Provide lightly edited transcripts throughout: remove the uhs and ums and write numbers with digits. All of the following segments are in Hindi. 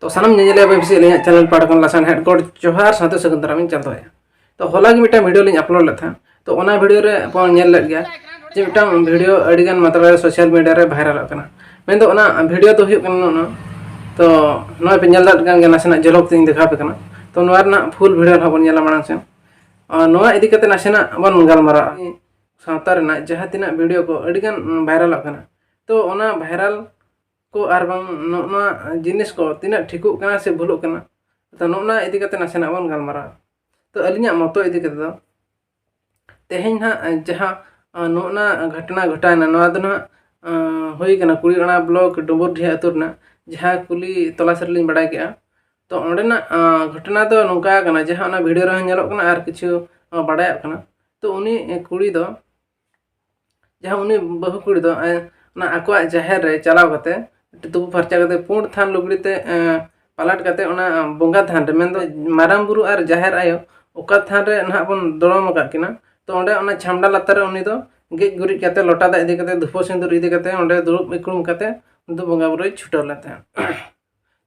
तो सानम नेले बेबसी लिया चैनल पाड़कन लासान हेड कोड जोहार साथे सगन दारामिन चलदोया तो होला गे मिटा वीडियो लिंग अपलोड लेथा तो ओना वीडियो रे अपन नेल लग गया जे मिटा वीडियो अडिगन मतलब सोशल मीडिया रे वायरल करना मेन तो ओना वीडियो तो हुई करना तो नय पे नेल दात गन नासेना झलक तिंग देखा पे करना तो नोरना फुल वीडियो हबन नेला मांग से नोआ इदी कते नासेना बन गालमारा सावता रेना जहां तिना वीडियो को अडिगन वायरल करना तो ओना वायरल को आर बांग नोना जिनिस को तिना ठिकु कना से भूलुक कना तो नोना इदी कते नासेना बन गालमारा तो अलिया मतो इदी कते दो तेहेन ना जहां नोना घटना घटाना नोआ दो ना होई कना कुड़ीगणा ब्लॉक डुबुरढिया अतुरना जहां कुली तलासरलिन बडाय केआ तो ओंडेना घटना तो नोंका कना जहां ना वीडियो रे नेलोक कना आर किछु बडाय कना तो उनी कुड़ी दो जहां उनी बहु कुड़ी दो ना आकोआ जाहेर रे चलाव कते तुबु फरचा कते पुंड थान लुगड़ीते पालाट कते ओना बोंगा थान रे मेन दो माराम बुरु आर जाहेर आयो ओका थान रे ना बन दड़म का किना तो ओंडे ओना छामडा लातार रे उनी दो गेज गुरी कते लोटा दा इदी कते धुपो सिंदूर इदी कते ओंडे दुरुब इकुम कते उन बोंगा बुरु छुटाव लेते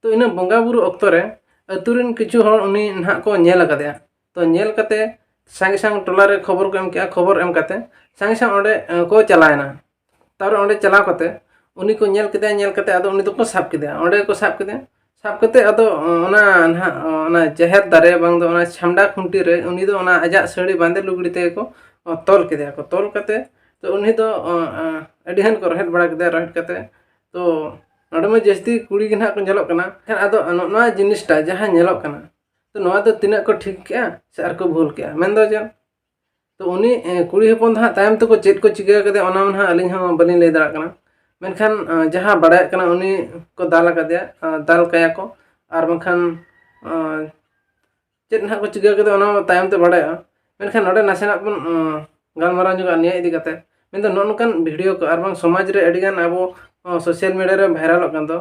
तो इन बोंगा बुरु अक्तो रे अतुरिन किछु हर उनी ना को नेल कदया तो नेल कते संगे संग टोला रे खबर को एम किया खबर एम कते संगे संग ओंडे को चलायना तार ओंडे चलाव कते उनी को नेल कते आदो उनी को साब किदया ओंडे को साब कते आदो ओना जहेर दारे बांग दो ओना छामडा खुंटी रे उनी दो ओना आजा सड़ी बांदे लुगड़ी ते को तोल किदया को तोल कते तो उनी दो अडिहन को रहट बड़ा किदया रहट कते तो नोडे में जस्ती कुड़ी गिना को नेलोक कना खैर आदो नोआ जिनिसटा जहां नेलोक कना तो नोआ दो तिना को ठीक किया से आर को भूल किया मेन दो जे तो उनी कुड़ी हपन दा तायम तो को चेत को चिका कदे ओना मन अलिन हम बलिन ले दरा कना मेनखान जहां बड़ा कना उनी को दाल कदया दाल कया को आर बखन चेत ना को चिका कदे ओना तायम ते बड़ा मेनखान नोडे नासेना बन गालमारा जुगा निया इदी कते मेन दो नोनकान वीडियो को आर बंग समाज रे अडिगान आबो सोशल मीडिया रे वायरल कन दो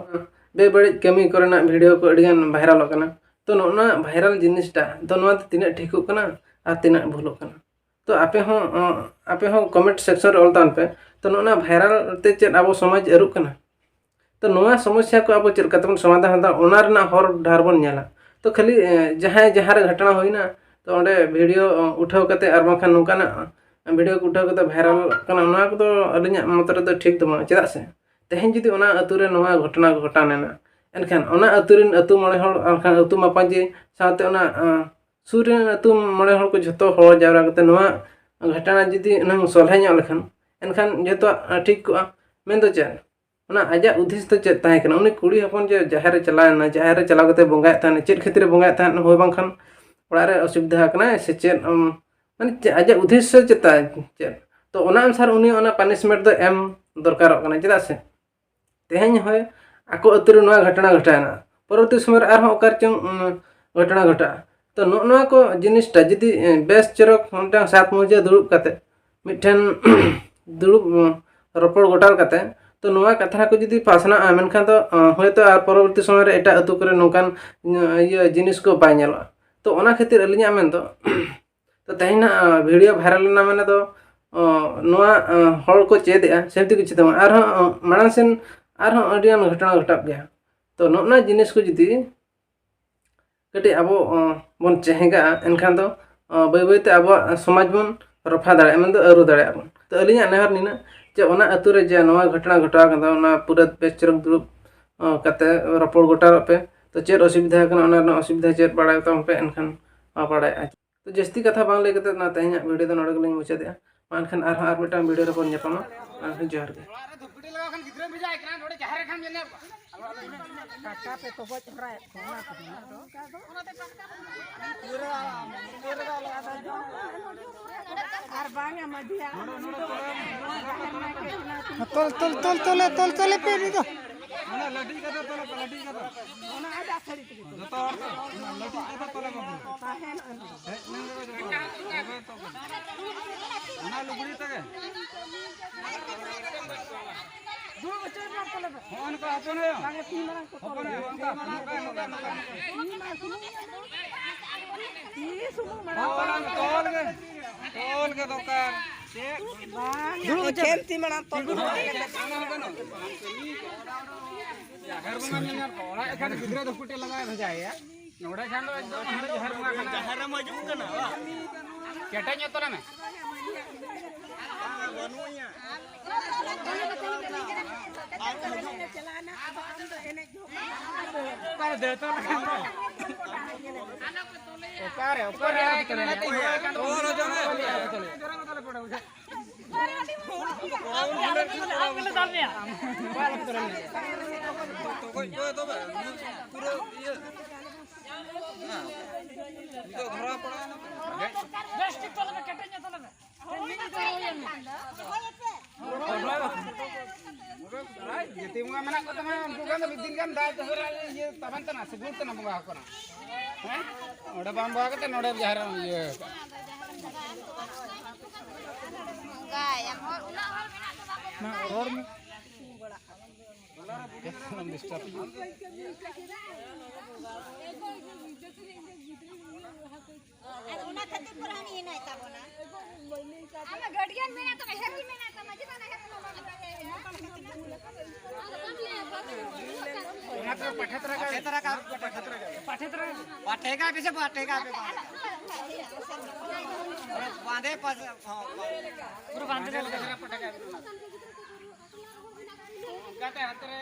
बेबड़ी कमी करना वीडियो को अडिगान वायरल कना तो नोना वायरल जिनिसटा तो नोआ तिना ठिकु कना आ तिना भूलु कना तो आपे हो कमेंट सेक्शन रे ऑलतान पे तो नोना वायरल ते चेत आबो समाज एरु कना तो नोआ समस्या को आबो चेत कतबन समाधान हदा ओना रना हर ढार बन नेला तो खाली जहां रे घटना होइना तो ओंडे वीडियो उठाव कते आर बखन नोकाना वीडियो को उठाव कते वायरल कना ओना को तो अलिया मतरे तो ठीक दमा चेदा से तेहेन जदि ओना अतु रे नोआ घटना घटानेना एनखान ओना अतुरिन अतु मणे हर अनखान अतु मापाजी साथे ओना सुरेन अतु मणे हर को जतो हर जावरा कते नोआ घटना जदि नंग सोलहे ᱧᱚᱜ लेखन एनखान जतो ठीक को मेन दो चे ओना आजा उद्देश्य तो चेत ताहे कना उनी कुड़ी हपन जे जहार रे चलाव कते बोंगाय ताने चेत खतिर बोंगाय ताने होय बांखान ओड़ा रे असुविधा कना से चेत माने आजा उद्देश्य चेता चेत तो ओना अनुसार उनी ओना पनिशमेंट दो एम दरकार कना चेदा से तेहेन होय आको अतुरे नोआ घटना घटाना परवर्ती समय आर हो ओकार चंग घटना घटा तो नोआ को जिनिसटा जदि बेस चरक होंटा सात मुजे दुड़ुब कते मिठन दुड़ुब रपड़ गोटाल कते तो नोआ कथा को जदि पासना मेनखान तो होयतो आर परवर्ती समय रे एटा अतु करे नोकान ये जिनिस को बाय नेला तो ओना खातिर अलिया मेन तो तेहेना वीडियो वायरल ना माने तो नोआ हर को चेदया सेमति किछि तमा आर मानसेन आर अडियान घटना घटाब गया तो नोना जिनिस को जदि कटे आबो बन चेहेगा एनखान तो बै बैते आबो समाज बन रफा दाड़े मेन दो अरु दाड़े बन तो अलिया नेहर निना जे ओना अतु रे जे नोआ घटना घटा कदा ओना पूरा बेचरक दुरुब कते रपड़ गोटा पे तो चेर असुविधा कना ओना असुविधा चेर बड़ा तम पे एनखान बड़ा तो जस्ती कथा बांग ले कते ना तेहना वीडियो तो नोडे गलिन मुचादया मानखान आर मिटान वीडियो रे बन नेपामा जोहार गे काका पे तो बच रहा है कोना आर बांगे मडिया तोल पे नी तो ओना लडी का ओना आजा खड़ी जतो लडी का तोले ताहेन ओना लुगड़ी तके दो बच्चे ना तोले फोन को अपन है मांगे तीन मारा को अपन है ये सुनो मारा तोल के दुकान दुड़ू खेलती मना तो घर बंगा मिलना कोड़ा एखान गिद्रे दो कुटे लगा भेजाया नोड़ा खान एकदम घर बंगा खाना घर में मजूक करना केटा ᱧᱚᱛᱚ में बनुया पर देतो ना ओकारे ओकारे नहीं हुआ कान और जो में जोरंग तले पड़ा उसे आपले दामे बाल करने तो कोई तो पूरा ये हां तो घरा पड़ा ना बेस्ट तले में केटे तले में जति मुंगा मना को तमा उनको गन बिदिन गन दा तहरा ये तबन तना सगुन तना मुंगा को ना हैं ओडे बाम बाग ते नोडे जहर ये मुंगा हम उना हर बिना तो ना और में हम डिस्टर्ब उना खातिर पुरानी नहीं ताबोना हमें गार्डियन में ना तो हेरी में ना समझ ना है ना तो पठेतरा का पठेगा कैसे पठेगा पे बांधे पास पूरा बांधे दे लगा पठेगा गाते हाथ रे